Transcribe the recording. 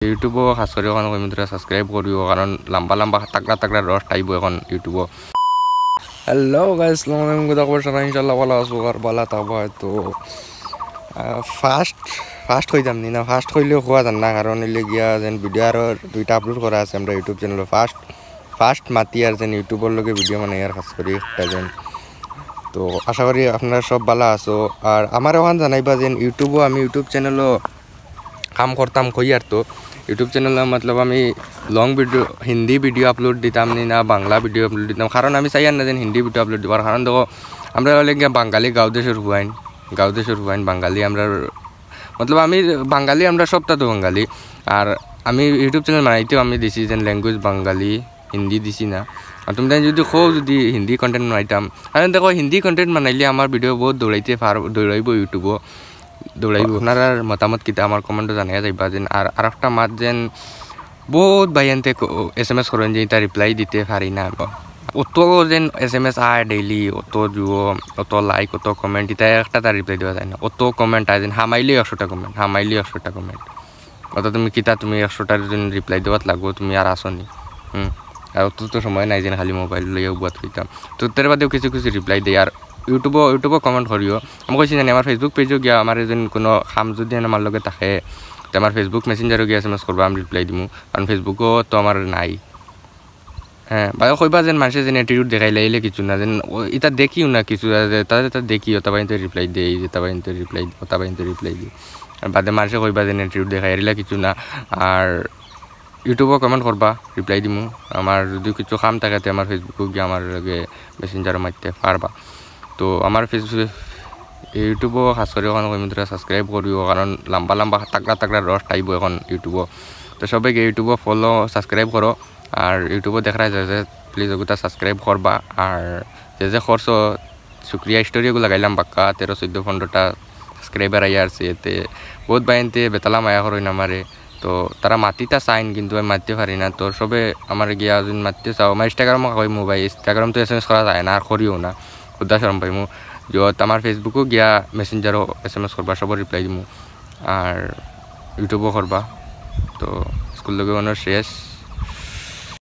ইউটিউবও খাস করে এখন কমিউনিটি সাবস্ক্রাইব করিও কারণ লম্বা লম্বা তাকড়া তাকড়া রস টাইব এখন ইউটিউবও। হ্যালো গাইস, আসসালামু আলাইকুম। গুড খবর সবাই ইনশাআল্লাহ ভালো আছো আর ভালো থাকবো। তো ফার্স্ট কইতাম নি না, ফার্স্ট কইলেও খোয়া যান না কারণ এলে গিয়া যেন ভিডিও আরও 2টা আপলোড করা আছে আমরা ইউটিউব চ্যানেলে। ফার্স্ট মাতি আর যেন ইউটিউবের লগে ভিডিও মানে আর খাস করি একটা যেন। তো আশা করি আপনারা সব ভালো আছো। আর আমার ওখান জানাইবা যেন ইউটিউবও আমি ইউটিউব চ্যানেলও কাম করতাম কই আর তো ইউটিউব চ্যানেলে মতলব আমি লং ভিডিও হিন্দি ভিডিও আপলোড দিতাম নি না বাংলা ভিডিও আপলোড দিতাম, কারণ আমি চাই না যেন হিন্দি ভিডিও আপলোড দিবার। কারণ দেখো আমরা হলে গিয়া বাঙালি গাঁও দেশের হুয়াইন বাঙালি আমরা মতলব আমি বাঙালি, আমরা সবটা তো বাঙালি। আর আমি ইউটিউব চ্যানেল বানাইতেও আমি দিছি যেন ল্যাঙ্গুয়েজ বাঙালি, হিন্দি দিছি না। আর তুমি যদি যদি হিন্দি কন্টেন্ট বানাইতাম, কারণ দেখো হিন্দি কন্টেন্ট বানাইলে আমার ভিডিও বহুত দৌড়াইব ইউটিউবও দৌড়াইব। আপনার মতামত কিতা আমার কমেন্টে জানিয়ে যাইবা যেন। আর একটা মাত যেন বহুত ভাইয়ানতে SMS করেন যে এটা রিপ্লাই দিতে পারি না, অত যেন SMS আয় ডেইলি, অত জুয়ো, অত লাইক, অত কমেন্ট, এটা একটা তার রিপ্লাই দেওয়া যায় না। অত কমেন্ট আয় যেন হামাইলেই 100টা কমেন্ট, অত তুমি কিতা তুমি 100টার যেন রিপ্লাই দেওয়াত লাগবো, তুমি আর আসনি। আর অত তো সময় নাই যেন খালি মোবাইল লইয়া উবাত হইতাম। তো তার বাদেও কিছু রিপ্লাই দেয়। আর ইউটিউবও কমেন্ট করিও। আমি কইছি জানি আমার ফেসবুক পেজও গিয়া আমার যেন কোনো কাম যদি আমার লগে থাকে তো আমার ফেসবুক মেসেঞ্জারও গিয়া SMS করবা, আমি রিপ্লাই দিমু। কারণ ফেসবুকও তো আমার নাই। হ্যাঁ বা কইবা যেন মানুষের যেন অ্যাটিটিউড দেখাই লাইলে কিছু না যেন এটা দেখিও না কিছু, তাদের দেখিও তাবা কিন্তু রিপ্লাই দেই, যে তাবা কিন্তু রিপ্লাই দিই। আর বাদে মানুষে কইবা যেন অ্যাটিটিউড দেখাই এরিলা কিছু না। আর ইউটিউবও কমেন্ট করবা, রিপ্লাই দিমু। আমার যদি কিছু কাম থাকে আমার ফেসবুকও গিয়ে আমার লগে মেসেঞ্জারও মারতে পারবা। তো আমার ইউটিউবও খাস করে এখন কমিউনিটি সাবস্ক্রাইব করিও কারণ লম্বা তাকড়া রস টাইব এখন ইউটিউবও। তো সবাই ইউটিউবও ফলো সাবস্ক্রাইব করো। আর ইউটিউবও দেখা যায় যে প্লিজ ওগুলো সাবস্ক্রাইব করবা। আর যে খরচ শুক্রিয়া স্টোরিগুলো লাগাইলাম বাক্কা 13-14-15টা সাবস্ক্রাইবার আইয়া আসছে। এতে বহুত বাইনতে বেতালাম আয়া করই না আমারে। তো তারা মাতিটা চাইন কিন্তু আমি মারতে পারি না। তো সবে আমার গিয়া যদি মারতে চাও আমার ইনস্টাগ্রামও কই মোবাইল ইনস্টাগ্রাম তো SMS করা যায় না আর করিও না, খুদা শরম পাইমু। যত আমার ফেসবুকও গিয়া মেসেঞ্জারও SMS করবা, সব রিপ্লাই দিমু। আর ইউটিউবও করবা। তো স্কুল লগে শেষ।